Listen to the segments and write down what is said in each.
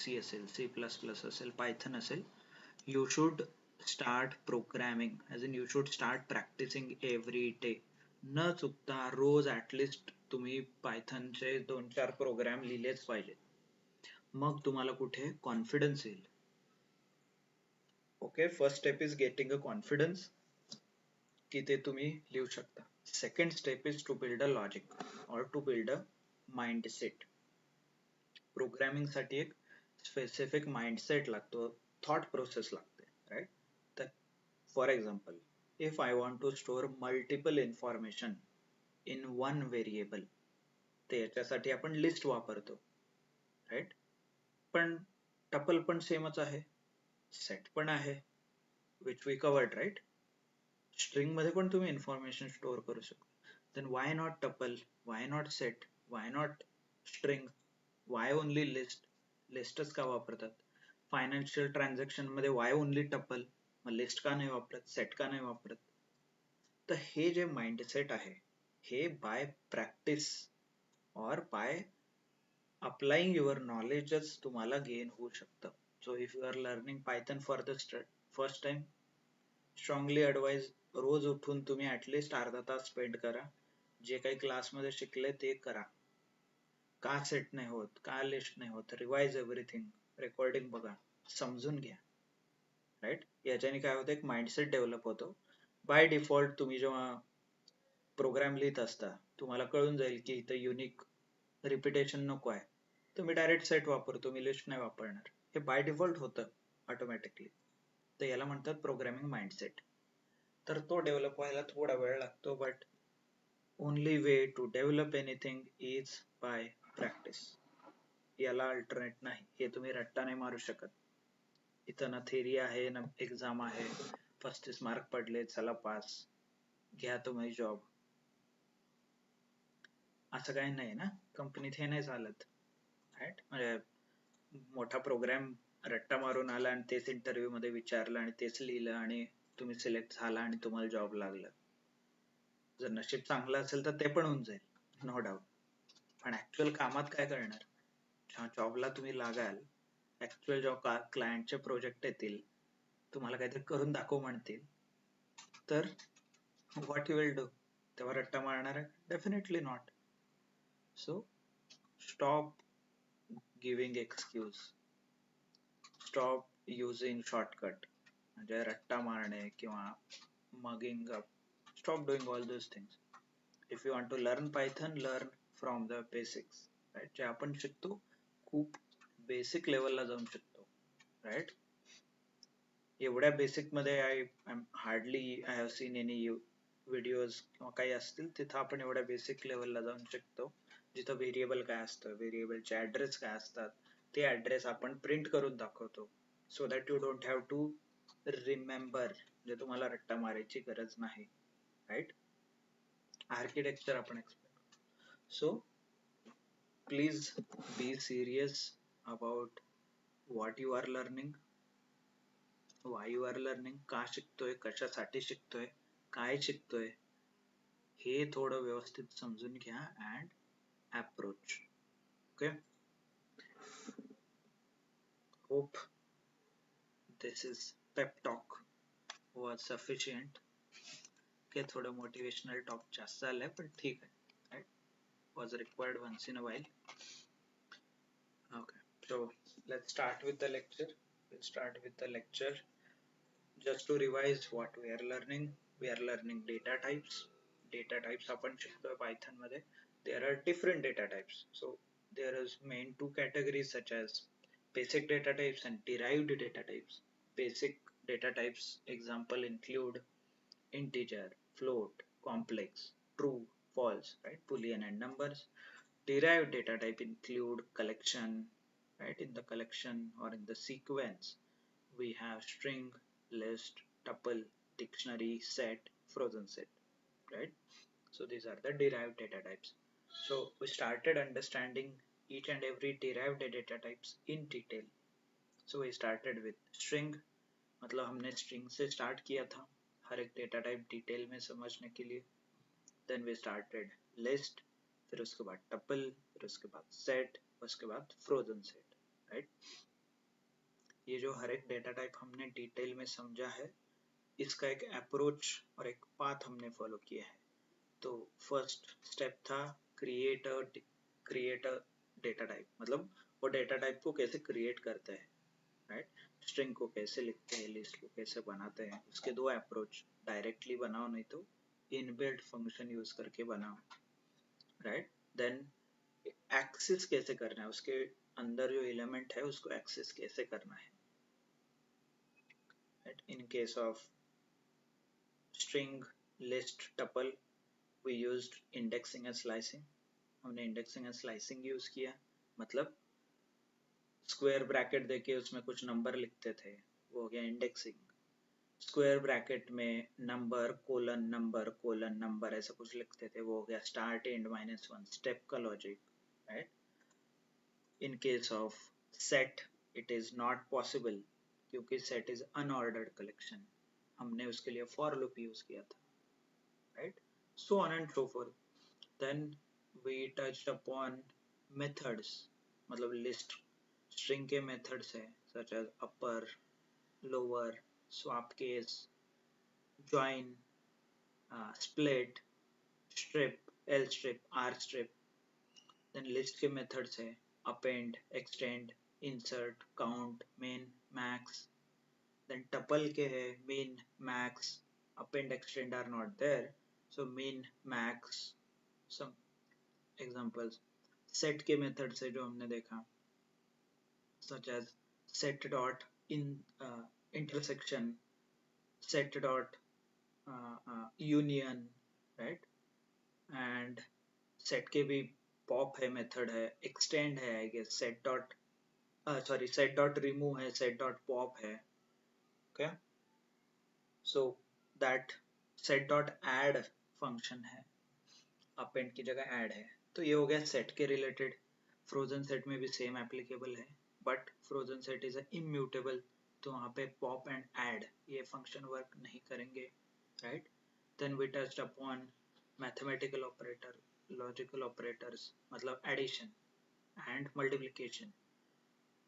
C असेल, C++ असेल, Python असेल, you should start programming, as in you should start practicing every day. न चुकता रोज at least तुम्ही Python चे 2-4 प्रोग्राम लिहिलेच पाहिजे. मग तुम्हाला कुठे कॉन्फिडन्स येईल. Okay, first step is getting a confidence की ते तुम्ही लिहू शकता. Second step is to build a logic or to build a mindset. Programming साठी एक स्पेसिफिक माइंडसेट लागतो, थॉट प्रोसेस लागते, राईट. तर for example, if I want to store multiple information in one variable, ते याच्यासाठी आपण लिस्ट वापरतो, right. पण टपल पण सेमच आहे, सेट पण आहे, which we covered, right. String मध्ये पण तुम्ही इन्फॉर्मेशन स्टोअर करू शकता. Then why not tuple, why not set, why not string, why only list, लिस्टच का वापरतात. फायनान्शियल ट्रान्झॅक्शन मध्ये वाय ओनली टपल, मग लिस्ट का नाही वापरत, सेट का नाही वापरत. तर हे जे माइंडसेट आहे, हे by practice or by applying your नॉलेजच तुम्हाला गेन होऊ शकतं. So if you are learning Python for the first time, strongly advise रोज उठून तुम्ही ॲटलिस्ट अर्धा तास स्पेंड करा. जे काही क्लासमध्ये शिकले ते करा. का सेट नाही होत, का लिस्ट नाही होत, रिवाइज एव्हरीथिंग, रेकॉर्डिंग बघा, समजून घ्या, राईट. याच्याने काय होतं, एक माइंडसेट डेव्हलप होतो. बाय डिफॉल्ट तुम्ही जेव्हा प्रोग्राम लिहित असता, तुम्हाला कळून जाईल की इथं युनिक रिपिटेशन नको आहे, तर मी डायरेक्ट सेट वापरतो, मी लिस्ट नाही वापरणार. हे बाय डिफॉल्ट होतं ऑटोमॅटिकली. तर याला म्हणतात प्रोग्रामिंग माइंडसेट. तर तो डेव्हलप व्हायला थोडा वेळ लागतो, but only way to develop anything is by practice. याला अल्टरनेट नाही, हे तुम्ही रट्टा नाही मारू शकत. इथं ना थेरी आहे ना एक्झाम आहे, 35 मार्क पडले चला पास, घ्या तुम्ही जॉब, असं काही नाही ना. कंपनीत हे नाही चालत, राईट. म्हणजे मोठा प्रोग्राम रट्टा मारून आला आणि तेच इंटरव्ह्यू मध्ये विचारलं आणि तेच लिहिलं आणि तुम्ही सिलेक्ट झाला आणि तुम्हाला जॉब लागला. जर नशीब चांगलं असेल तर ते पण होऊन जाईल, नो डाऊट. पण ऍक्च्युअल कामात काय करणार, जेव्हा जॉबला तुम्ही लागाल, ऍक्च्युअल जेव्हा क्लायंटचे प्रोजेक्ट येतील, तुम्हाला काहीतरी करून दाखव म्हणतील, तर व्हॉट यू विल डू, तेव्हा रट्टा मारणार आहे? Definitely not. So stop giving excuse, stop using shortcut, म्हणजे रट्टा मारणे किंवा mugging up. Stop doing all those things. If you want to learn Python, learn from the basics, right. जे आपण शिकतो खूप बेसिक लेवलला जाऊन शिकतो, राईट. एवढ्या बेसिक मध्ये I have seen any videos किंवा काही असतील तिथं आपण एवढ्या बेसिक लेवलला जाऊन शिकतो, जिथं व्हेरिएबल काय असतं, व्हेरिएबलचे ऍड्रेस काय असतात, ते ऍड्रेस आपण प्रिंट करून दाखवतो, so that you don't have to remember, म्हणजे तुम्हाला रट्टा मारायची गरज नाही, राईट. आर्किटेक्चर आपण explain. So please be serious about what you are learning, why you are learning, का शिकतोय, कशासाठी शिकतोय, काय शिकतोय, हे थोडं व्यवस्थित समजून घ्या and approach. Okay, hope this is pep talk was sufficient. Okay, थोडं motivational talk जास्त झालंय पण ठीक आहे, right? Was required once in a while. Okay, so let's start with the lecture. We'll start with the lecture. Just to revise what we are learning, we are learning data types. Data types आपण शिकतोय Python मध्ये. There are different data types. So there is main two categories such as basic data types and derived data types. Basic data types example include integer, float, complex, true, false, right? Boolean and numbers. Derived data type include collection, right? In the collection or in the sequence, we have string, list, tuple, dictionary, set, frozen set, right? So these are the derived data types. So we started understanding each and every derived data types in detail. So we started with string, मतलब हमने string से start किया था हर एक data type detail में समझने के लिए. Then we started list, फिर उसके बाद tuple, फिर उसके बाद set, उसके बाद frozen set, right? ये जो हर एक डेटा टाइप हमने डिटेल में समझा है, इसका एक अप्रोच और एक पाथ हमने फॉलो किया है। तो फर्स्ट स्टेप था क्रिएट अ डेटा टाइप, मतलब वो डेटा टाइप को कैसे क्रिएट करते हैं, राइट? स्ट्रिंग को कैसे लिखते हैं, लिस्ट को कैसे बनाते हैं, उसके दो अप्रोच, डायरेक्टली बनाओ नहीं तो इनबिल्ट फंक्शन यूज करके बनाओ, राइट? देन एक्सेस कैसे करना है, उसके अंदर जो एलिमेंट है उसको एक्सेस कैसे करना है, right? In case of string, list, tuple, we used indexing and slicing. हमने indexing and slicing यूज किया, मतलब स्क्वायर ब्रैकेट देके उसमें कुछ नंबर लिखते थे, वो हो गया इंडेक्सिंग। स्क्वायर ब्रैकेट में नंबर कोलन नंबर ऐसा कुछ लिखते थे, वो हो गया स्टार्ट एंड -1 स्टेप का logic, right? In case of set it is not possible, क्योंकि सेट इज अनऑर्डर्ड कलेक्शन, हमने उसके लिए फॉर लूप यूज किया था, right? So on and so forth. Then we touched upon methods, मतलब list string के methods है, such as upper, lower, swap case, join, split, strip, L strip, R strip. Then list के methods है append, extend, insert, count, main, max. Then tuple के है min, max, append, extend are not there, so min, max, some examples. Set के method से जो हमने देखा, such as set dot in intersection, set dot union, right? And set के भी pop है मेथड है, extend है I guess, set dot set dot remove है, set dot pop है, okay? So that set dot add function है, append की जगह add है, तो ये हो गया set के रिलेटेड। फ्रोजन सेट में भी सेम एप्लीकेबल है, but frozen set is immutable, तो वहाँ पे पॉप एंड ऐड ये फंक्शन वर्क नहीं करेंगे, right? Then we touched upon mathematical operator, logical operators, मतलब addition and multiplication.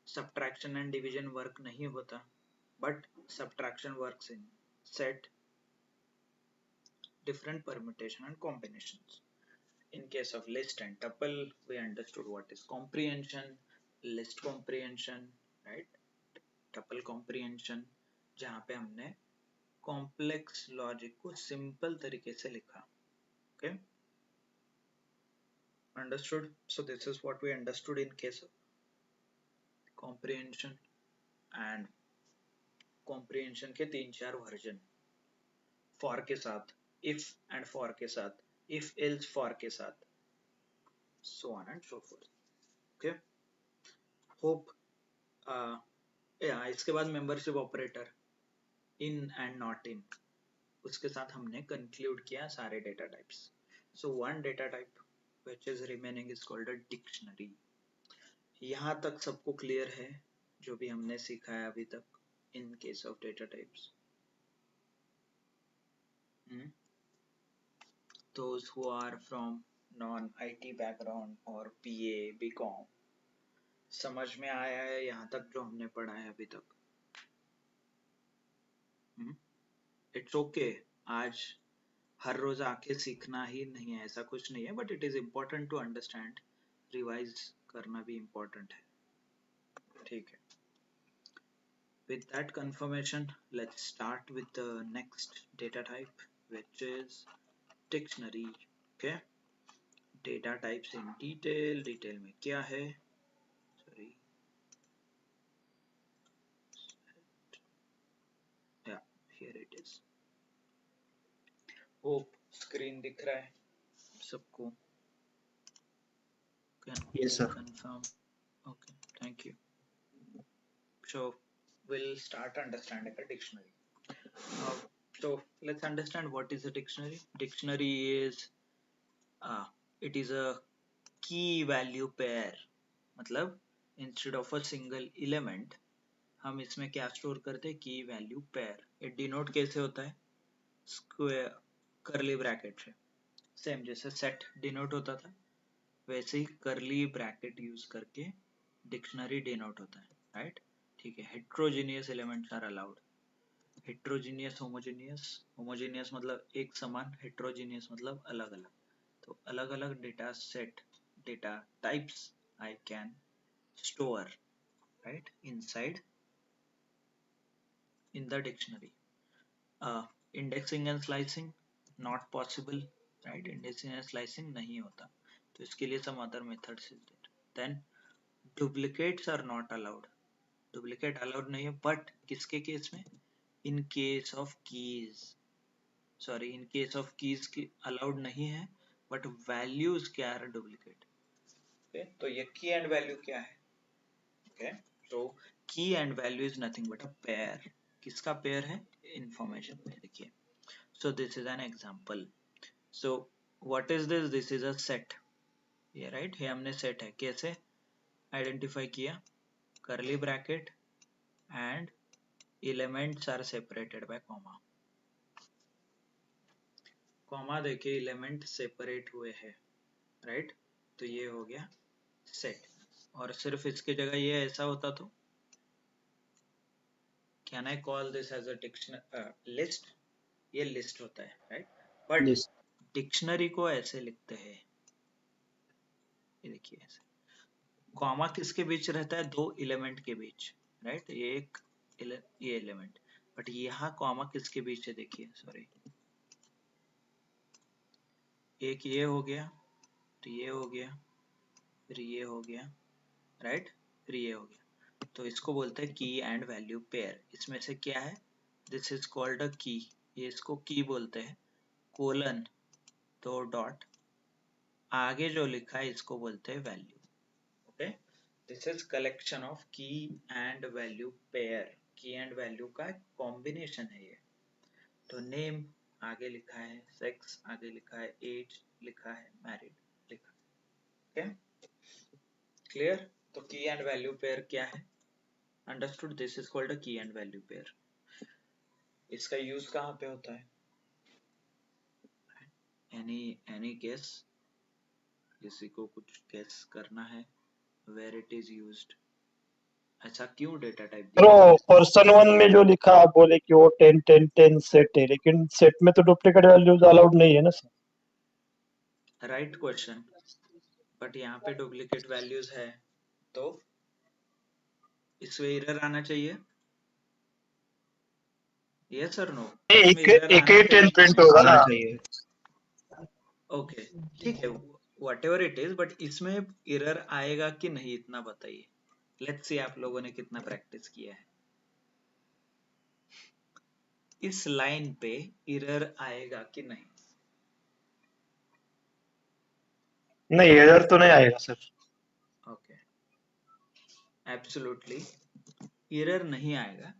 Subtraction and division work नहीं होता, but subtraction works in set, different permutation and combinations. In case of list and tuple, we understood what is comprehension, list comprehension, right? Tuple comprehension, जहाँ पे हमने complex logic को simple तरीके से लिखा, okay? Understood? So this is what we understood in case of comprehension, and comprehension के 3-4 version, for के साथ, if and for के साथ, if else for के साथ, so on and so forth, okay? Hope या इसके बाद membership operator, in and not in, उसके साथ हमने कंक्लूड किया सारे data types. So one data type which is remaining is called a dictionary. यहाँ तक सबको क्लियर है जो भी हमने सीखा है अभी तक in case of data types? Those who are from non-IT background or PA, BCom, समझ में आया है यहाँ तक जो हमने पढ़ा है अभी तक? इट्स ओके, आज हर रोज आके सीखना ही नहीं है ऐसा कुछ नहीं है, but it is important to understand, revise करना भी इम्पोर्टेंट है, ठीक है? With that confirmation, let's start with the next data type, which is dictionary, okay? Data types in detail में क्या है? Sorry, yeah, here it is. Hope screen दिख रहा है सबको? Yes, sir. Confirm. Okay, thank you. So we'll start understanding a dictionary. So let's understand what is a dictionary. Dictionary is it is a key value pair, मतलब instead of a single element हम इसमें क्या store करते हैं? की value pair. ये denote कैसे होता है? स्क्वायर करली ब्रैकेट से, सेम जैसे सेट डिनोट होता था वैसे ही करली ब्रैकेट यूज करके डिक्शनरी डिनोट होता है, राइट? ठीक है, heterogeneous elements are allowed. Heterogeneous, homogeneous, homogeneous मतलब एक समान, हेट्रोजीनियस मतलब अलग अलग। तो अलग अलग data set, data types I can store, right, inside in the dictionary. Indexing and slicing not possible, right? Indexing and slicing नहीं होता, तो इसके लिए some other methods is there. Then duplicates are not allowed. Duplicate allowed नहीं है, but किसके case में? In case of keys, sorry, in case of keys की allowed नहीं है, but values क्या है duplicate. Okay, तो ये key and value क्या है? Okay, so key and value is nothing but a pair. किसका pair है? Information pair. देखिए, so this is an example. So what is this? This is a set. ये right, ये हमने set है, कैसे identify किया? Curly bracket and elements are separated by comma. comma देके element separate हुए हैं, right? तो ये हो गया set. और सिर्फ इसकी जगह ये ऐसा होता तो can I call this as a dictionary list? ये list होता है, right? But Yes. डिक्शनरी को ऐसे लिखते हैं, ये देखिए ऐसे, कॉमा किसके बीच रहता है? दो एलिमेंट के बीच, राइट? ये एक ये एलिमेंट, बट यहाँ कॉमा किसके बीच है? देखिए, सॉरी, एक ये हो गया, फिर ये हो गया, फिर ये हो गया, राइट, फिर ये हो गया, तो इसको बोलते हैं की एंड वैल्यू पेयर। इसमें से क्या है? दिस इज कॉल्ड अ की, ये इसको की बोलते हैं, कोलन, तो डॉट, आगे जो लिखा है इसको बोलते हैं value. Okay, this is collection of की एंड वैल्यू पेयर। की एंड वैल्यू का कॉम्बिनेशन है ये। तो नेम आगे लिखा है, सेक्स आगे लिखा है, एज लिखा है, मैरिड लिखा है। Okay, clear? तो की एंड वैल्यू पेयर क्या है? Understood? This is called a key and value pair. इसका यूज कहाँ पे होता है? Any guess? किसी को कुछ गेस करना है वेयर इट इज यूज्ड? ऐसा क्यों डेटा टाइप दिया तो है? पर्सन वन में जो लिखा आप बोले कि वो 10 10 10 सेट है, लेकिन सेट में तो डुप्लीकेट वैल्यूज अलाउड नहीं है ना सर? राइट क्वेश्चन, बट यहाँ पे डुप्लीकेट वैल्यूज है, तो इसमें एरर आना चाहिए, यस और नो? इसमें एक एरर एक आना ही 10 चाहिए कि प्रिंट नहीं? होगा आना ना? चाहिए। ओके, ठीक है, what ever it is, but इसमें एरर आएगा कि नहीं इतना बताइए। लेट्स सी आप लोगों ने कितना प्रैक्टिस किया है। इस लाइन पे एरर आएगा कि नहीं? नहीं, एरर तो नहीं आएगा सर। ओके, एब्सोल्युटली एरर नहीं आएगा,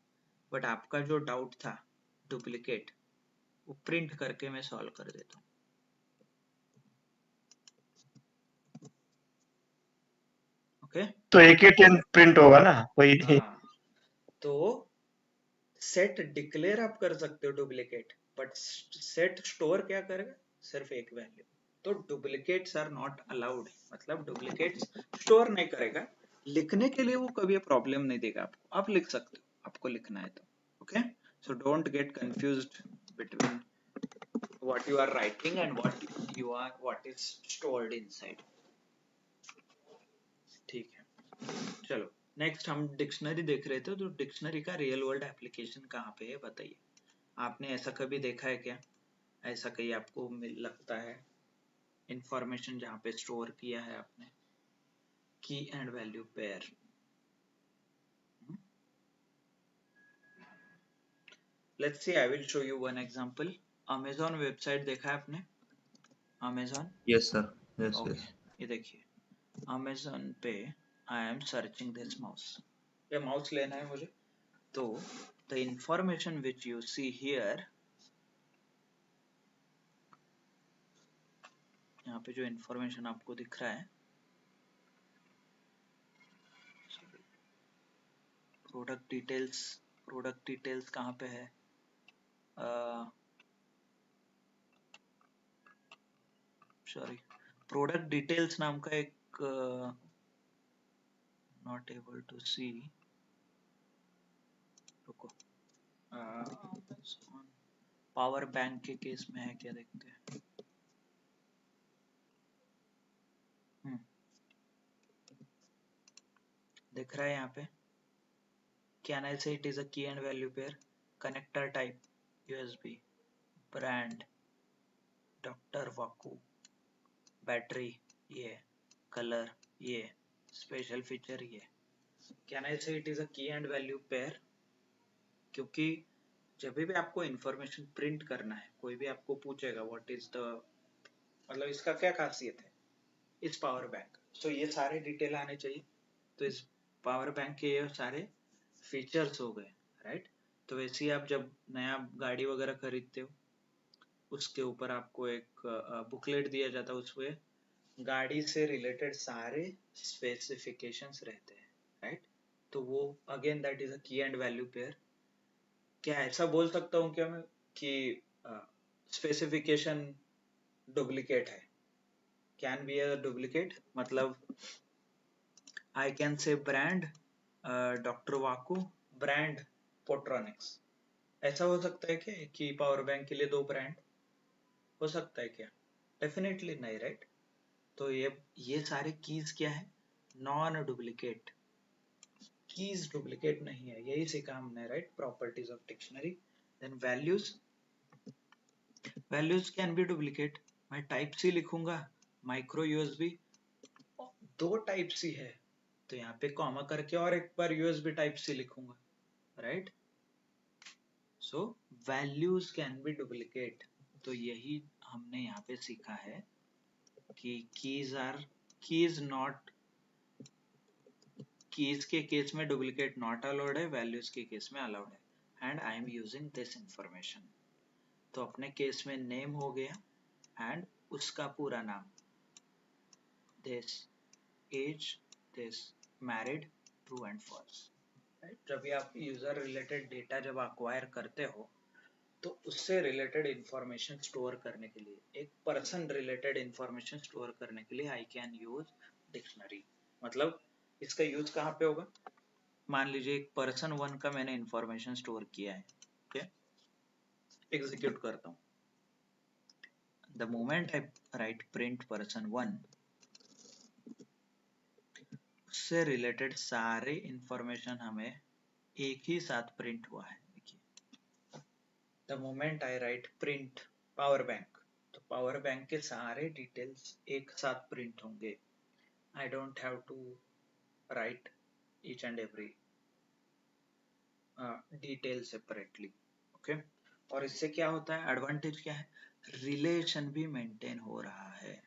बट आपका जो डाउट था डुप्लीकेट, वो प्रिंट करके मैं सॉल्व कर देता हूँ। ओके, तो एक ही 10 प्रिंट होगा ना, वही। हाँ, तो सेट डिक्लेयर आप कर सकते हो डुप्लीकेट, बट सेट स्टोर क्या करेगा? सिर्फ एक वैल्यू। तो डुप्लीकेट्स आर नॉट अलाउड, मतलब डुप्लीकेट्स स्टोर नहीं करेगा, लिखने के लिए वो कभी प्रॉब्लम नहीं देगा आपको, आप लिख सकते हो, आपको लिखना है तो। Okay, so don't get confused between what you are writing and what is stored inside. ठीक है, चलो नेक्स्ट हम डिक्शनरी देख रहे थे, तो डिक्शनरी का रियल वर्ल्ड एप्लीकेशन कहाँ पे है बताइए। आपने ऐसा कभी देखा है क्या? ऐसा कहीं आपको लगता है इंफॉर्मेशन जहाँ पे स्टोर किया है आपने की and value pair? Let's see, I will show you one example. Amazon website देखा है आपने? Amazon, yes sir, yes okay, yes. ये देखिए, अमेज़न पे I am searching this mouse, ये माउस लेना है मुझे, तो the information which you see here, यहाँ पे जो इंफॉर्मेशन आपको दिख रहा है, प्रोडक्ट डिटेल्स कहाँ पे है? सॉरी, प्रोडक्ट डिटेल्स नाम का एक, not able to see, power bank के केस में है क्या, देखते हैं। दिख रहा है यहाँ पे, can I say it is a key and value pair, connector type USB, brand doctor Vaku, battery ये, कलर ये, स्पेशल फीचर ये। Can I say it is a key and value pair, क्योंकि जब भी आपको इंफॉर्मेशन प्रिंट करना है, कोई भी आपको पूछेगा व्हाट इज द, मतलब इसका क्या खासियत है इस पावर बैंक, तो ये सारे डिटेल आने चाहिए। तो इस पावर बैंक के ये सारे फीचर्स हो गए, राइट। तो वैसे ही आप जब नया गाड़ी वगैरह खरीदते हो, उसके ऊपर आपको एक बुकलेट दिया जाता है, उसमें गाड़ी से रिलेटेड सारे स्पेसिफिकेशंस रहते हैं, राइट। तो वो again that is a key and value pair. क्या ऐसा बोल सकता हूँ क्या मैं कि स्पेसिफिकेशन डुप्लीकेट है, कैन बी अ डुप्लीकेट, मतलब I can say brand doctor Vaku, brand Portronics, ऐसा हो सकता है क्या कि पावर बैंक के लिए दो ब्रांड हो सकता है क्या? डेफिनेटली नहीं, राइट। तो ये सारे कीज क्या है, नॉन डुप्लीकेट, कीज डुप्लीकेट नहीं है, यही सीखा हमने, right, properties of dictionary. Then values, values can be duplicate, मैं टाइप सी लिखूंगा, माइक्रो यूएसबी, दो टाइप सी है, तो यहाँ पे कॉमा करके और एक बार यूएसबी टाइप सी लिखूंगा, right. So values can be duplicate. तो यही हमने यहाँ पे सीखा है कि कीज नॉट, कीज के केस में डुप्लीकेट नॉट अलाउड है, वैल्यूज के केस में अलाउड है, and I am using this information. तो अपने केस में नेम हो गया एंड उसका पूरा नाम, this age, this married, true and false, right. जब भी आप यूजर रिलेटेड डेटा जब अक्वायर करते हो, तो उससे रिलेटेड इंफॉर्मेशन स्टोर करने के लिए, एक पर्सन रिलेटेड इंफॉर्मेशन स्टोर करने के लिए आई कैन यूज डिक्शनरी। मतलब इसका यूज कहाँ पे होगा, मान लीजिए एक पर्सन वन का मैंने इंफॉर्मेशन स्टोर किया है, ओके, एग्जीक्यूट करता हूँ। The moment I write print person one, उससे रिलेटेड सारे इंफॉर्मेशन हमें एक ही साथ प्रिंट हुआ है। देखिए, the moment I write print power bank, तो पावर बैंक के सारे डिटेल्स एक साथ प्रिंट होंगे। I don't have to write each and every detail separately, okay. और इससे क्या होता है, एडवांटेज क्या है, रिलेशन भी मेंटेन हो रहा है।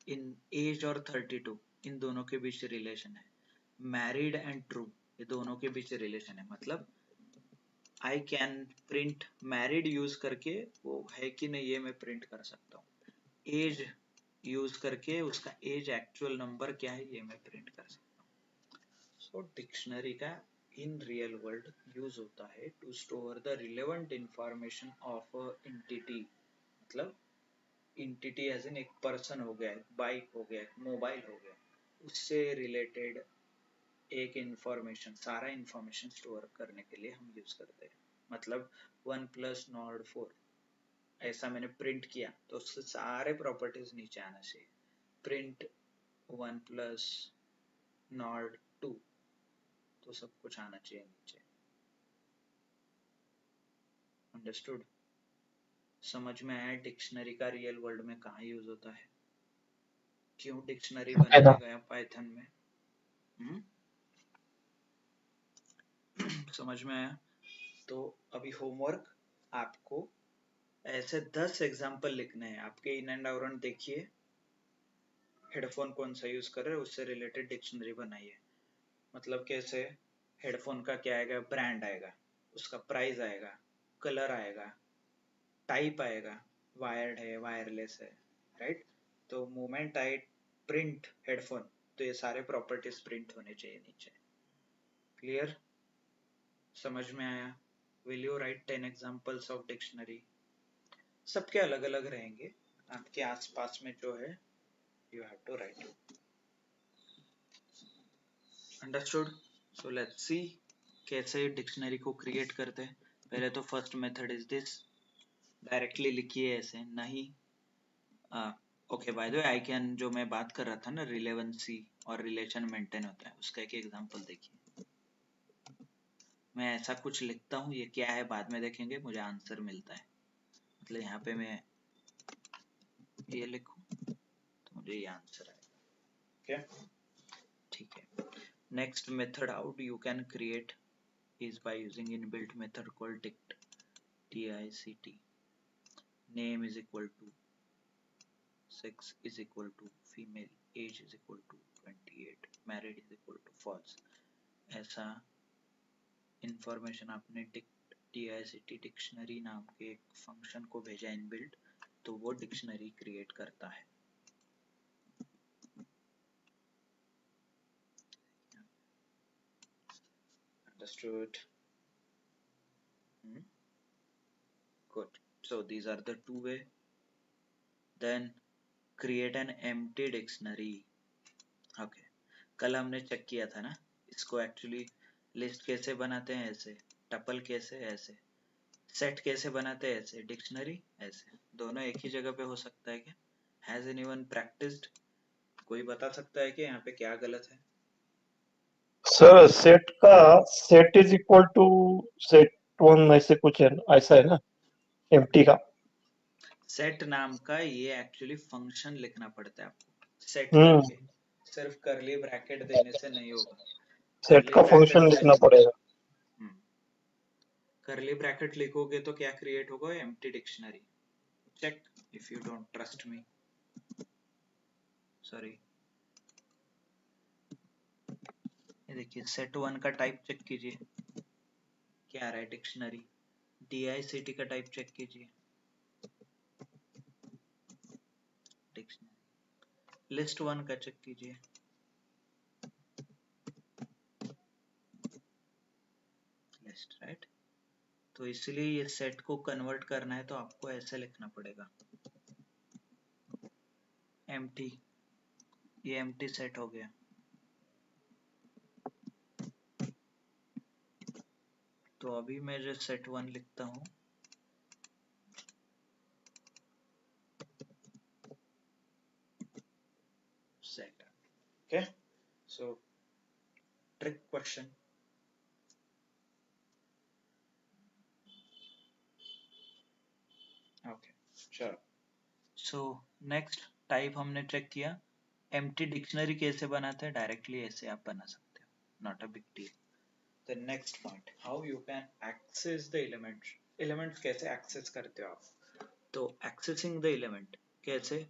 इन एज और 32 इन दोनों के बीच रिलेशन है, मैरिड एंड ट्रू ये दोनों के बीच रिलेशन है, मतलब I can print married use करके वो है कि नहीं ये मैं प्रिंट कर सकता हूँ, एज यूज करके उसका एज एक्चुअल नंबर क्या है ये मैं प्रिंट कर सकता हूँ। सो डिक्शनरी का इन रियल वर्ल्ड यूज होता है to store the relevant information of entity, मतलब एंटिटी एज इन एक पर्सन हो गया, एक बाइक हो गया, एक मोबाइल हो गया, उससे रिलेटेड एक इंफॉर्मेशन, सारा इंफॉर्मेशन स्टोर करने के लिए हम यूज करते हैं। मतलब 1 प्लस नॉट 4 ऐसा मैंने प्रिंट किया तो उससे सारे प्रॉपर्टीज नीचे आना चाहिए, प्रिंट 1 प्लस नॉट 2 तो सब कुछ आना चाहिए नीचे। अंडरस्टूड? समझ में आया डिक्शनरी का रियल वर्ल्ड में कहाँ यूज होता है, क्यों डिक्शनरी बनाया गया पाइथन में? समझ में आया? तो अभी होमवर्क, आपको ऐसे 10 एग्जाम्पल लिखने हैं, आपके इन एंड आउट देखिए, हेडफोन कौन सा यूज कर रहे हैं उससे रिलेटेड डिक्शनरी बनाइए। मतलब कैसे, हेडफोन का क्या आएगा, ब्रांड आएगा, उसका प्राइस आएगा, कलर आएगा, टाइप आएगा, वायर्ड है वायरलेस है, राइट। तो मोमेंट आई प्रिंट हेडफोन, तो ये सारे प्रॉपर्टीज प्रिंट होने चाहिए नीचे। क्लियर? समझ में आया? Will you right 10 examples of dictionary? सबके अलग अलग रहेंगे, आपके आसपास में जो है you have to write it. Understood? So let's see कैसे डिक्शनरी को क्रिएट करते हैं। पहले तो first method is this, directly लिखिए ऐसे नहीं। Okay, bye the way I can, जो मैं बात कर रहा था ना रिलेवेंसी और रिलेशन मेंटेन होता है, उसका एक एग्जांपल देखिए। मैं ऐसा कुछ लिखता हूँ, ये क्या है बाद में देखेंगे, मुझे आंसर मिलता है। मतलब यहाँ पे मैं ये लिखूं तो मुझे ये आंसर आएगा। ओके, ठीक है। Next method how you can create is by using inbuilt method called dict, dict. Name is equal to, sex is equal to female, age is equal to 28, married is equal to false. ऐसा information आपने dict dictionary नाम के एक function को भेजा inbuilt, तो वो dictionary create करता है। Understood? Good. So these are the two way. Then create an empty dictionary. Okay. कल हमने चेक किया था ना इसको, एक्चुअली लिस्ट कैसे बनाते हैं ऐसे, टपल कैसे ऐसे, सेट कैसे बनाते हैं ऐसे, डिक्शनरी ऐसे, दोनों एक ही जगह पे हो सकता है क्या? Has anyone practised? कोई बता सकता है कि यहाँ पे क्या गलत है? सर सेट का set is equal to set one ऐसे कुछ है, ऐसा है ना एम्प्टी का? सेट नाम का ये एक्चुअली फंक्शन लिखना पड़ता है आपको, सेट हम्म, करके, सिर्फ करली ब्रैकेट देने से नहीं होगा। सेट करली का ब्रैकेट फंक्शन लिखना पड़ेगा। करली ब्रैकेट लिखोगे तो क्या क्रिएट होगा? Empty dictionary. Check if you don't trust me, sorry. ये देखिए सेट वन का टाइप चेक कीजिए, क्या आ रहा है? डिक्शनरी। DICT का टाइप चेक कीजिए, डिक्शनरी। लिस्ट वन का चेक कीजिए, लिस्ट, राइट? तो इसलिए ये सेट को कन्वर्ट करना है तो आपको ऐसे लिखना पड़ेगा, एम्प्टी। ये एम्प्टी सेट हो गया। तो अभी मैं जो सेट वन लिखता हूँ, set, okay. So trick question, okay चलो। सो नेक्स्ट टाइप हमने चेक किया, एम्प्टी डिक्शनरी कैसे बनाते हैं, डायरेक्टली ऐसे आप बना सकते हो, not a big deal. The next point, how you can access the elements. Elements कैसे एक्सेस करते हो आप? तो एक्सेसिंग द एलिमेंट कैसे?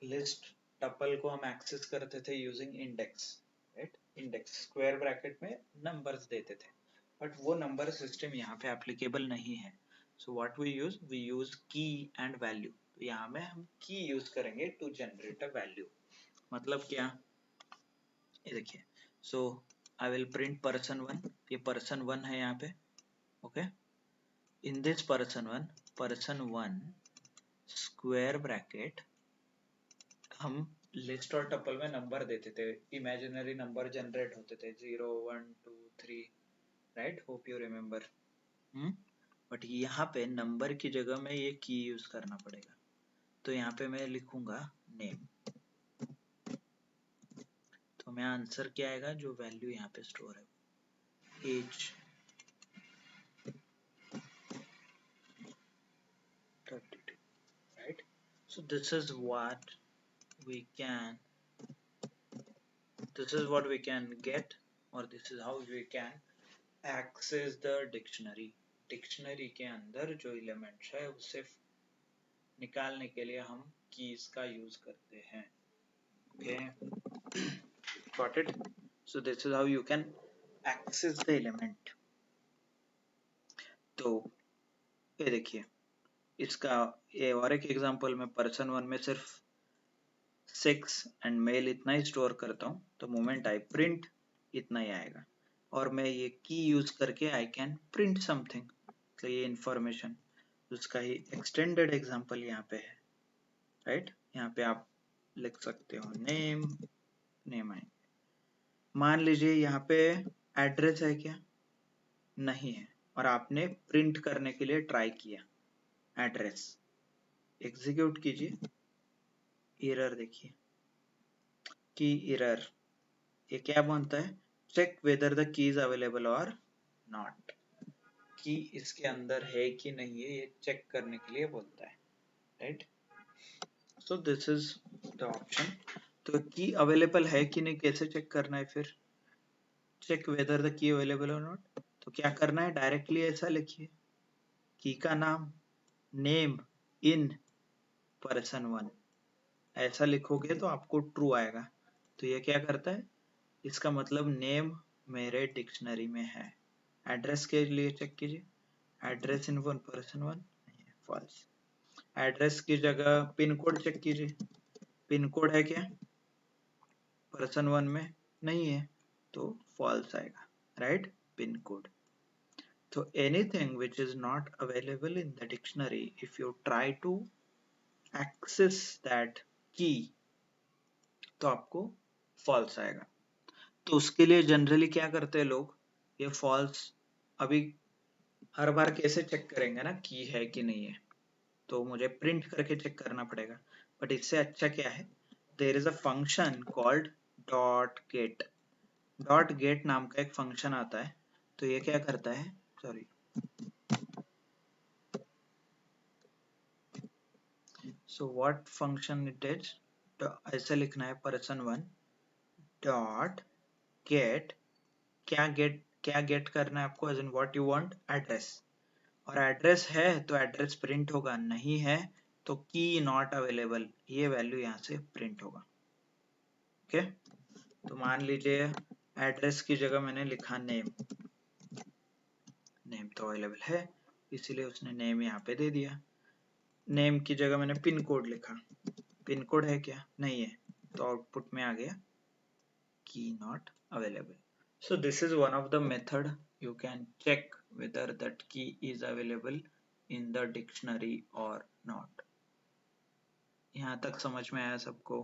लिस्ट टपल को हम एक्सेस करते थे using index, right? Index square bracket में नंबर्स देते थे, बट वो नंबर सिस्टम यहाँ पे एप्लीकेबल नहीं है। सो व्हाट वी यूज की एंड वैल्यू। तो यहाँ में हम की यूज करेंगे टू जनरेट अ वैल्यू। मतलब क्या? ये देखिए, so I will print person one, ये पर्सन वन है यहाँ पे, okay. In this person one square bracket, हम लिस्ट और टपल में नंबर देते थे, इमेजिनरी नंबर जनरेट होते थे 0 1 2 3, right? Hope you remember. But यहाँ पे नंबर की जगह में ये की यूज करना पड़ेगा। तो यहाँ पे मैं लिखूंगा नेम, तो मैं आंसर क्या आएगा, जो वैल्यू यहाँ पे स्टोर है, as 32, right? So this is what we can get, or this is how we can access the dictionary. Dictionary के अंदर जो एलिमेंट्स है उसे निकालने के लिए हम कीज का यूज करते हैं, okay. Got it? So this is how you can access the element. तो ये देखिए, इसका ये और एक एग्जांपल में पर्सन वन में सिर्फ 6 एंड मेल इतना ही स्टोर करता हूँ, तो मोमेंट आई प्रिंट इतना ही आएगा, और मैं ये की यूज करके आई कैन प्रिंट समथिंग। तो ये इंफॉर्मेशन, उसका ही एक्सटेंडेड एग्जांपल यहाँ पे है, राइट? यहाँ पे आप लिख सकते हो नेम है। मान लीजिए यहाँ पे एड्रेस है क्या? नहीं है, और आपने प्रिंट करने के लिए ट्राई किया एड्रेस, एग्जीक्यूट कीजिए, एरर देखिए की एरर, ये क्या बोलता है, check whether the key is available or not, की इसके अंदर है कि नहीं है ये चेक करने के लिए बोलता है, right. So this is the option. तो की अवेलेबल है कि नहीं कैसे चेक करना है फिर, check whether the key available or not, तो क्या करना है, डायरेक्टली ऐसा लिखिए, की का नाम, नेम इन पर्सन वन, ऐसा लिखोगे तो आपको ट्रू आएगा। तो ये क्या करता है, इसका मतलब नेम मेरे डिक्शनरी में है। एड्रेस के लिए चेक कीजिए, address in one person one, false. Address की जगह पिन कोड चेक कीजिए, पिन कोड है क्या पर्सन वन में, नहीं है, तो फॉल्स आएगा, राइट, पिन कोड। तो anything which is not available in the dictionary, if you try to access that key, तो आपको फॉल्स आएगा। तो उसके लिए जनरली क्या करते हैं लोग, ये फॉल्स अभी हर बार कैसे चेक करेंगे ना की है कि नहीं है, तो मुझे प्रिंट करके चेक करना पड़ेगा। बट इससे अच्छा क्या है, there is a function called dot get. Dot get नाम का एक फंक्शन आता है, तो ये क्या करता है, sorry, so what function it is, ऐसे लिखना है पर्सन वन डॉट गेट, क्या गेट करना है आपको, as in what you want, address, और एड्रेस है तो एड्रेस प्रिंट होगा, नहीं है तो की नॉट अवेलेबल, ये वैल्यू यहाँ से प्रिंट होगा। ओके, तो मान लीजिए एड्रेस की जगह मैंने लिखा नेम, नेम तो अवेलेबल है इसीलिए उसने नेम यहाँ पे दे दिया। नेम की जगह मैंने पिन कोड लिखा, पिन कोड है क्या, नहीं है, तो आउटपुट में आ गया की not available. So this is one of the method you can check whether that key is available in the dictionary or not. यहाँ तक समझ में आया सबको?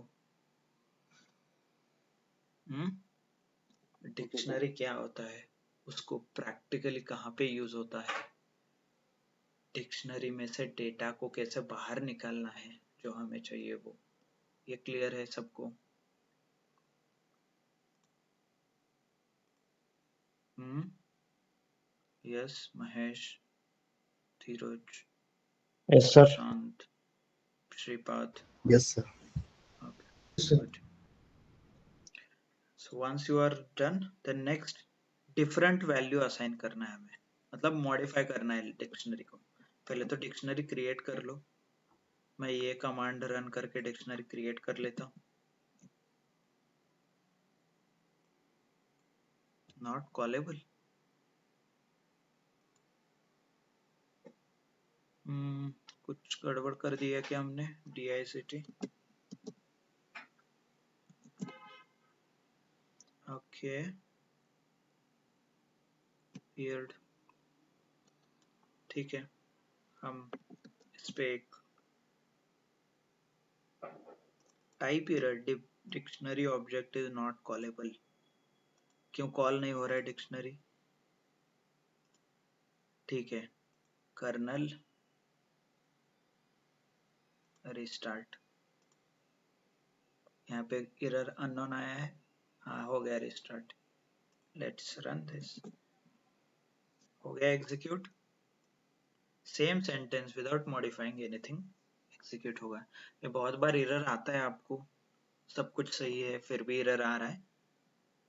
डिक्शनरी क्या होता है, उसको प्रैक्टिकली कहाँ पे यूज होता है, डिक्शनरी में से डेटा को कैसे बाहर निकालना है जो हमें चाहिए वो, ये क्लियर है सबको? Yes Mahesh, Dheeraj, yes sir. Prashant, Shripad, Yes, sir. okay, good. So once you are done, then next different value assign करना है हमें, मतलब modify करना है डिक्शनरी को। पहले तो डिक्शनरी क्रिएट कर लो, मैं ये कमांड रन करके डिक्शनरी क्रिएट कर लेता हूँ। नॉट कॉलेबल, कुछ गड़बड़ कर दिया क्या हमने, DICT, ओके, weird, ठीक है, हम इस पे एक type error, dictionary object is not callable, क्यों कॉल नहीं हो रहा है डिक्शनरी, ठीक है, कर्नल रिस्टार्ट, यहाँ पे एरर अननोन आया है, हाँ हो गया रिस्टार्ट, लेट्स रन दिस, हो गया execute, same sentence without modifying anything execute होगा। ये बहुत बार एरर आता है आपको, सब कुछ सही है फिर भी एरर आ रहा है,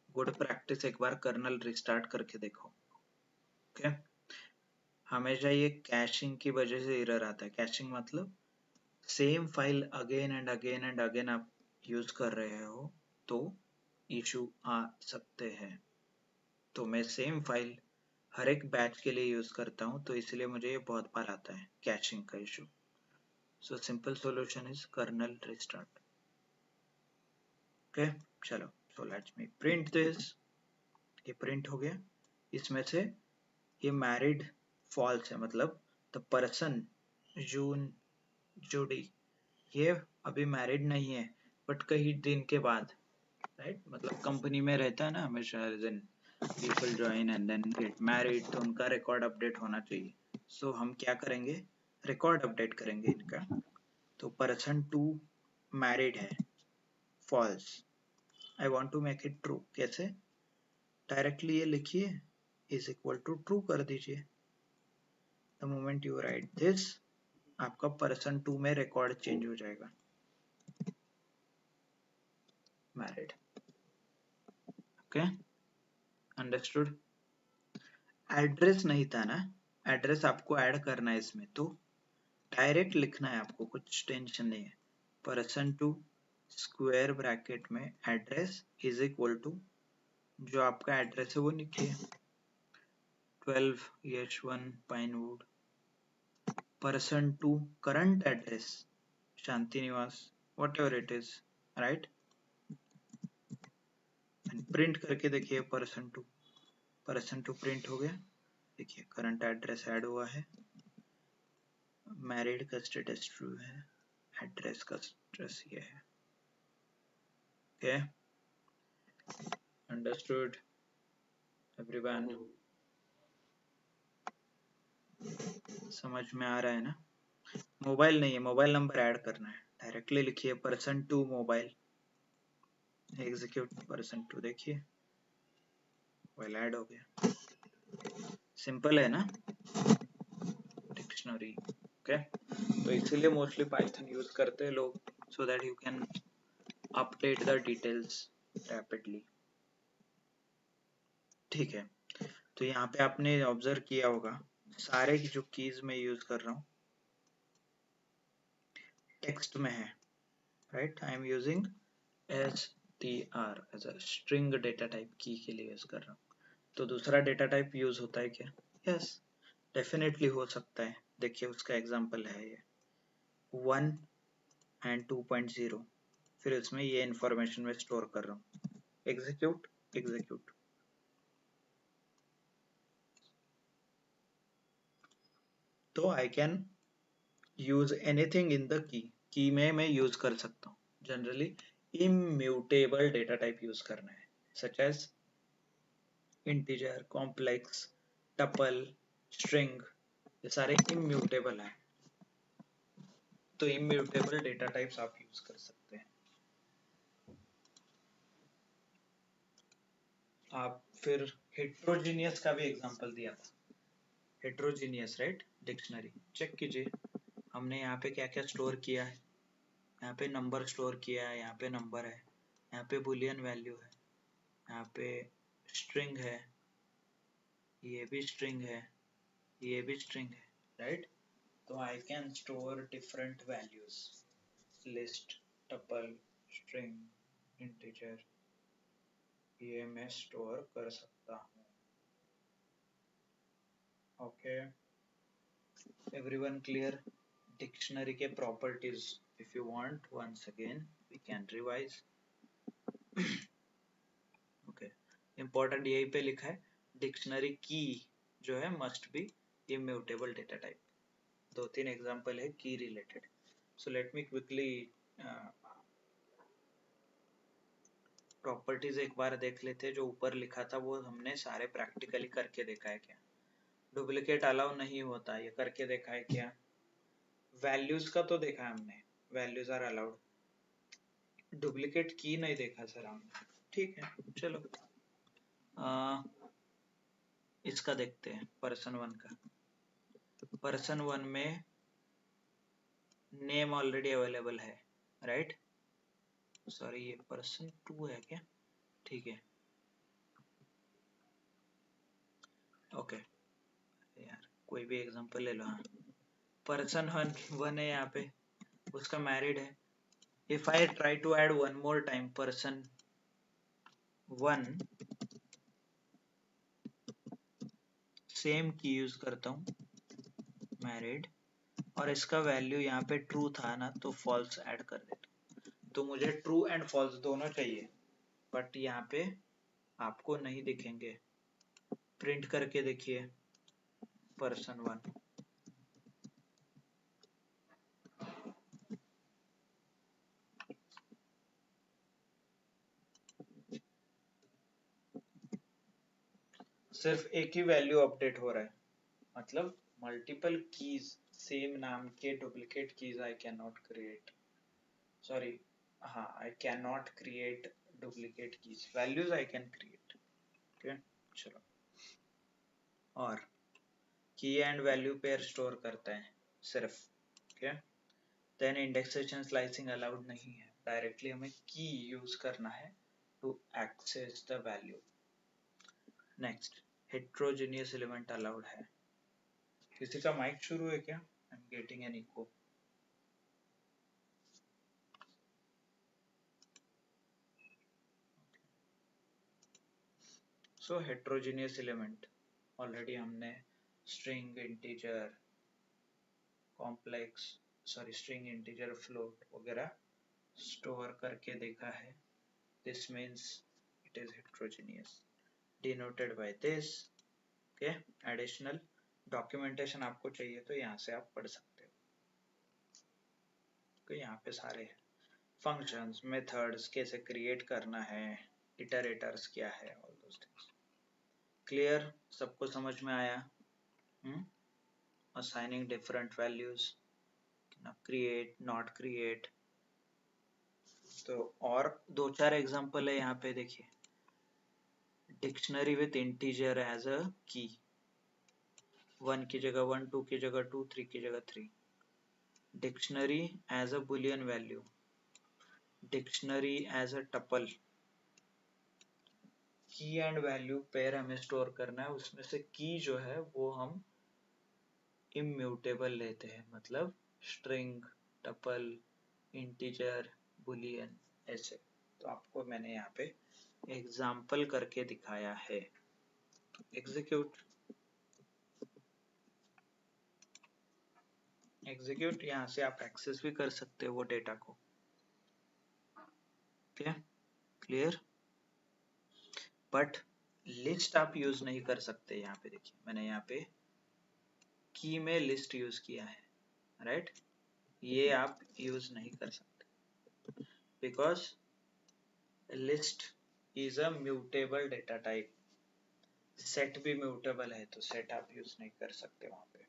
गुड प्रैक्टिस, एक बार कर्नल रिस्टार्ट करके देखो। ओके, हमेशा ये कैशिंग की वजह से एरर आता है, कैशिंग मतलब same file again and again and again आप यूज कर रहे हो तो इशू आ सकते हैं। तो मैं सेम फाइल हर एक बैच के लिए यूज करता हूँ, तो इसलिए मुझे ये बहुत बार आता है कैशिंग का issue. So simple solution is kernel restart. Okay, चलो, so let's me print this, ये प्रिंट हो गया, इसमें से ये मैरिड फॉल्स है, मतलब द पर्सन जून जूडी, ये अभी मैरिड नहीं है, बट कई दिन के बाद, राइट, मतलब कंपनी में रहता है ना हमेशा दिन, people join and then get married, तो उनका रिकॉर्ड अपडेट होना चाहिए. सो हम क्या करेंगे, रिकॉर्ड अपडेट करेंगे इनका. तो पर्सन 2 मैरिड है, false. I want to make it true. कैसे? डायरेक्टली ये लिखिए इज इक्वल टू ट्रू कर दीजिए. The moment you write this, आपका पर्सन 2 में रिकॉर्ड चेंज हो जाएगा, मैरिड. Okay, understood. एड्रेस नहीं था ना, एड्रेस आपको ऐड करना है इसमें, तो डायरेक्ट लिखना है आपको, कुछ टेंशन नहीं है. पर्सन 2 स्क्वायर ब्रैकेट में एड्रेस इज इक्वल टू जो आपका एड्रेस है वो लिखिए, 12 यशवन पाइनवुड. पर्सन 2 करंट एड्रेस शांति निवास, what ever it is, right. Print करके देखिए पर्सन 2, पर्सन 2 प्रिंट हो गया. देखिए करंट एड्रेस ऐड हुआ है, मैरिड का स्टेटस ट्रू है, एड्रेस का स्टेटस ये है. Okay, understood everyone? समझ में आ रहा है ना? मोबाइल नहीं है, मोबाइल नंबर ऐड करना है. डायरेक्टली लिखिए पर्सन 2 मोबाइल, एग्जीक्यूट पर्सन 2, देखिए मोबाइल ऐड हो गया. सिंपल है ना डिक्शनरी. ओके, तो इसीलिए मोस्टली पाइथन यूज करते हैं लोग, so that you can update the details rapidly. ठीक है, तो यहाँ पे आपने ऑब्जर्व किया होगा सारे की जो कीज मैं यूज कर रहा हूँ टेक्स्ट में है, right. I am using str as a string data type key के लिए यूज कर रहा हूँ. तो दूसरा डेटा टाइप यूज होता है क्या? यस, डेफिनेटली हो सकता है. देखिए उसका एग्जांपल है ये 1 एंड 2.0, फिर इसमें ये इंफॉर्मेशन में स्टोर कर रहा हूँ. Execute, execute. तो I can use anything in the key में मैं यूज कर सकता हूँ. Generally immutable data type use करना है, such as integer, complex, tuple, string, ये सारे इम्यूटेबल हैं. तो इम्यूटेबल डेटा टाइप्स आप यूज कर सकते हैं. आप फिर हेट्रोजीनियस का भी एग्जांपल दिया था. Heterogeneous, right. डिक्शनरी चेक कीजिए, हमने यहाँ पे क्या क्या स्टोर किया है. यहाँ पे नंबर स्टोर किया है, यहाँ पे नंबर है, यहाँ पे बुलियन वैल्यू है, यहाँ पे स्ट्रिंग है, ये भी स्ट्रिंग है, ये भी स्ट्रिंग है, राइट. तो I can store different values, list, tuple, string, integer, ये मैं स्टोर कर सकता हूँ. Okay, everyone clear? डिक्शनरी के properties if you want once again we can revise. Okay, important यहीं पे लिखा है डिक्शनरी की जो है must be immutable data type. 2-3 example है key related. So let me quickly properties एक बार देख लेते हैं. जो ऊपर लिखा था वो हमने सारे प्रैक्टिकली करके देखा है क्या? डुप्लीकेट अलाउ नहीं होता, ये करके देखा है क्या? वैल्यूज का तो देखा है हमने, वैल्यूज आर अलाउड. डुप्लीकेट की नहीं देखा सर हमने. ठीक है, चलो इसका देखते हैं पर्सन 1 का. पर्सन 1 में नेम ऑलरेडी अवेलेबल है, राइट. सॉरी, ये पर्सन 2 है क्या? ठीक है, ओके. यार कोई भी एग्जांपल ले लो. हाँ, पर्सन 1 है यहाँ पे, उसका मैरिड है. If I try to add one more time person 1, same key use करता हूँ मैरिड, और इसका वैल्यू यहाँ पे ट्रू था ना, तो फॉल्स ऐड कर देता हूँ. तो मुझे ट्रू एंड फॉल्स दोनों चाहिए, बट यहाँ पे आपको नहीं दिखेंगे. प्रिंट करके देखिए पर्सन 1. सिर्फ एक ही वैल्यू अपडेट हो रहा है, मतलब मल्टीपल कीज, सेम नाम के duplicate keys I can not create, sorry, हाँ, I can not create duplicate keys, values I can create. Okay, चलो, और की एंड वैल्यू पेयर स्टोर करते हैं सिर्फ। Okay, then indexation slicing allowed नहीं है, डायरेक्टली हमें की यूज करना है to access the value. Next, heterogeneous element allowed है। किसी का माइक शुरू है क्या? I am getting an echo. So heterogeneous element, already हमने string, integer, complex, sorry string, integer, float वगैरह स्टोर करके देखा है। This means it is heterogeneous, denoted by this. Okay, additional documentation आपको चाहिए तो यहाँ से आप पढ़ सकते हो। तो यहाँ पे सारे हैं फंक्शंस, मेथड्स, कैसे क्रिएट करना है, इटरेटर्स क्या है, ऑल दोस थिंग्स। क्लियर? सबको समझ में आया? Assigning different values, create, not create. तो और दो चार एग्जांपल है यहाँ पे, देखिए, dictionary with integer as a key, 1 की जगह 1, 2 की जगह 2, 3 की जगह 3। Dictionary as a boolean value, dictionary as a tuple. Key and value pair हमें स्टोर करना है, उसमें से की जो है वो हम इम्यूटेबल लेते हैं, मतलब स्ट्रिंग, टपल, इंटीजर, बुलियन, ऐसे। तो आपको मैंने यहाँ पे एग्जाम्पल करके दिखाया है। एग्जीक्यूट, एग्जीक्यूट, यहाँ से आप एक्सेस भी कर सकते हो वो डेटा को। क्या क्लियर? बट लिस्ट आप यूज नहीं कर सकते। यहाँ पे देखिए, मैंने यहाँ पे की में लिस्ट यूज किया है, राइट? ये आप यूज नहीं कर सकते because list is a mutable data type. Set भी म्यूटेबल है, तो सेट आप यूज नहीं कर सकते वहां पे।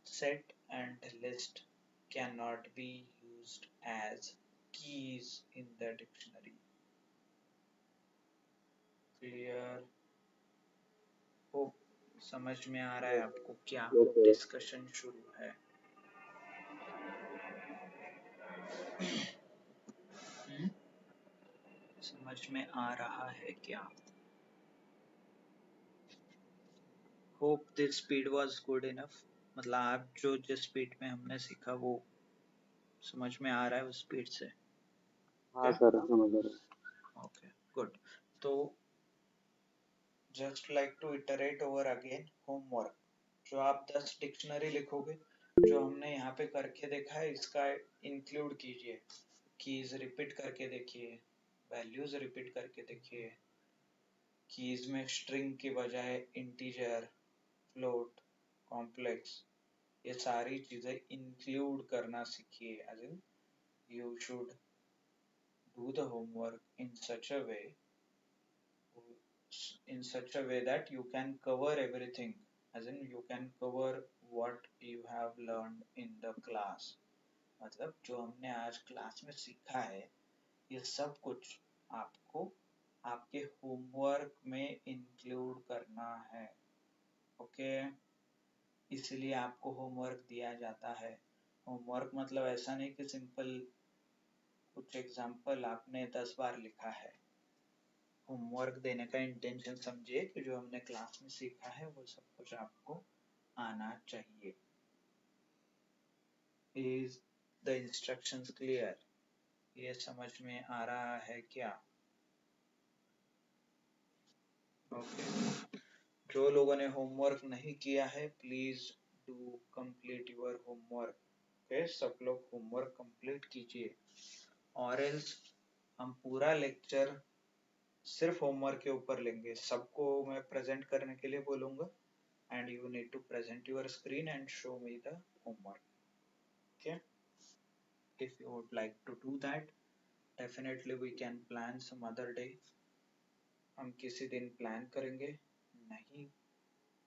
Set and list can not be used as keys in the dictionary. Clear? Hope समझ में आ रहा है आपको क्या डिस्कशन शुरू है। समझ में आ रहा है क्या? Hope this speed was good enough, मतलब आप जो जिस स्पीड में हमने सीखा वो समझ में आ रहा है उस स्पीड से? हाँ सर, समझ रहे हैं। Okay, good. तो just like to iterate over again, homework, जो आप 10 डिक्शनरी लिखोगे, जो हमने यहाँ पे करके देखा है इसका इंक्लूड कीजिए। कीज रिपीट करके देखिए, वैल्यूज रिपीट करके देखिए, कीज में स्ट्रिंग की बजाय इंटीजर, फ्लोट, कॉम्प्लेक्स, ये सारी चीजें इंक्लूड करना सीखिए। As in you should do the homework in such a way that you can cover everything, as in you can cover what you have learned in the class। मतलब जो हमने आज class में सीखा है ये सब कुछ आपको आपके होमवर्क में इंक्लूड करना है। ओके, इसलिए आपको होमवर्क दिया जाता है। होमवर्क मतलब ऐसा नहीं कि सिंपल कुछ एग्जाम्पल आपने 10 बार लिखा है। होमवर्क देने का इंटेंशन समझिए कि जो हमने क्लास में सीखा है वो सब कुछ आपको आना चाहिए। Is the instructions clear? ये समझ में आ रहा है क्या? ओके, जो लोगों ने होमवर्क नहीं किया है please do complete your homework. Okay, सब लोग होमवर्क कंप्लीट कीजिए, और एल्स हम पूरा लेक्चर सिर्फ होमवर्क के ऊपर लेंगे। सबको मैं प्रेजेंट करने के लिए बोलूंगा, and you need to present your screen and show me the homework. Okay, if you would like to do that, definitely we can plan some other day. हम किसी दिन प्लान करेंगे, नहीं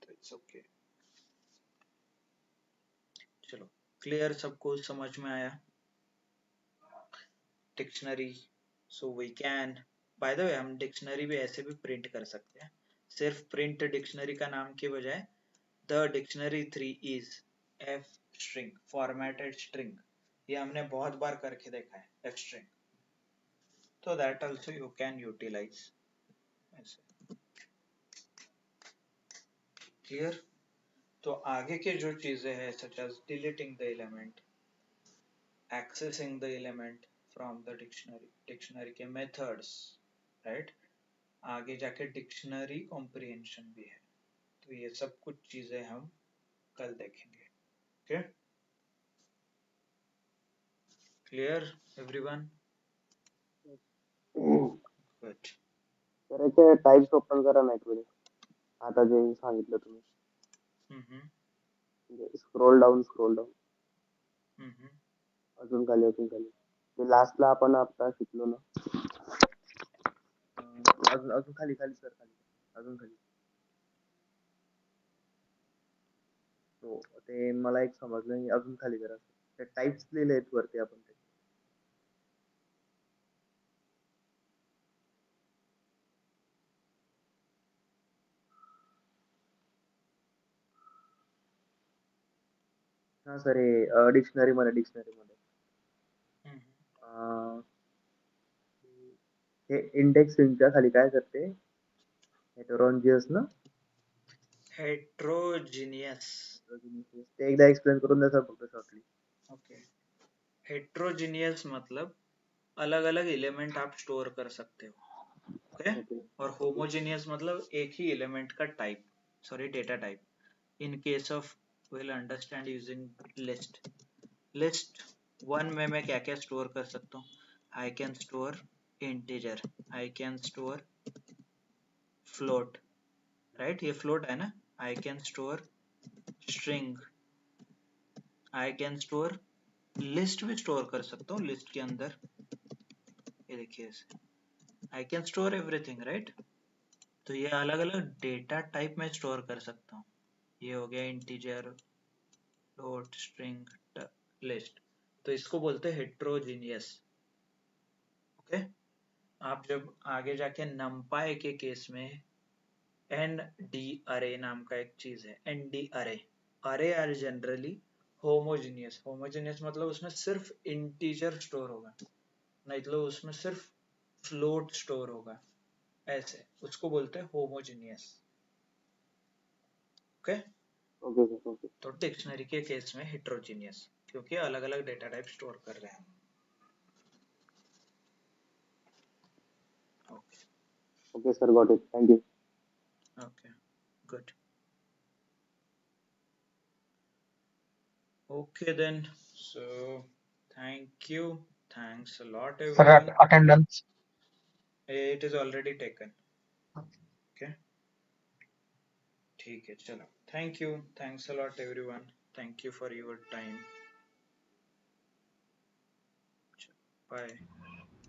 तो इट्स ओके। चलो, क्लियर, सबको समझ में आया? Dictionary, so we can, by the way हम डिक्शनरी भी ऐसे भी प्रिंट कर सकते हैं, सिर्फ प्रिंट डिक्शनरी का नाम के बजाय the dictionary 3 is F string, formatted string, ये हमने बहुत बार करके देखा है, एफ स्ट्रिंग, तो that also you can utilise ऐसे। क्लियर? तो आगे के जो चीजें हैं such as deleting the element, accessing the element from the dictionary के मेथड्स, राइट, आगे जाके डिक्शनरी कॉम्प्रिहेंशन भी है, तो ये सब कुछ चीजें हम कल देखेंगे। Okay, clear everyone? गुड। तर याचे टाइप्स ओपन करा ना एक वेळेस. आता जे सांगितलं तुम्ही. स्क्रोल डाऊन अजून खाली. ते लास्टला आपण आता शिकलो ना. अजून खाली सर, अजून खाली. हो, ते मला एक समजलं नाही, अजून खाली करा. ते टाइप्स लिहिले आहेत वरती आपण ते. हा सर, हे डिक्शनरी मध्ये अं, हे इंडेक्स स्ट्रिंगच्या खाली काय करते? हेटेरोजिनियस ना? हेट्रोजीनियस, ते एकदा एक्सप्लेन करून द्या सर फक्त शॉर्टली. ओके, हेट्रोजीनियस मतलब अलग अलग एलिमेंट आप स्टोर कर सकते हो, ओके, और होमोजीनियस मतलब एक ही एलिमेंट का type, sorry data type. In case of we'll understand using list 1 में मैं क्या क्या स्टोर कर सकता हूँ? आई can store integer, I can store float, right, ये फ्लोट है ना, आई can store string, I can store list भी स्टोर कर सकता हूँ, लिस्ट के अंदर ये देखिए आई कैन स्टोर एवरीथिंग, राइट। तो ये अलग अलग डेटा टाइप में स्टोर कर सकता हूँ, ये हो गया इंटीजर, फ्लोट, स्ट्रिंग, लिस्ट, तो इसको बोलते हैं हेट्रोजीनियस। ओके, आप जब आगे जाके नमपाई के केस में एन डी अरे नाम का एक चीज है, एन डी अरे, अरे आर जनरली होमोजीनियस, होमोजीनियस मतलब उसमें सिर्फ इंटीजर स्टोर होगा, नहीं तो उसमें सिर्फ फ्लोट स्टोर होगा, ऐसे उसको बोलते हैं होमोजीनियस। ओके, तो डिक्शनरी के केस में हेट्रोजीनियस, क्योंकि अलग अलग डेटा टाइप स्टोर कर रहे हैं। Okay sir, got it, thank you. Okay, good. Okay then, so thank you, thanks a lot Sir, everyone. attendance. It is already taken. Okay, ठीक है, चलो, thank you, thanks a lot everyone, thank you for your time. Bye.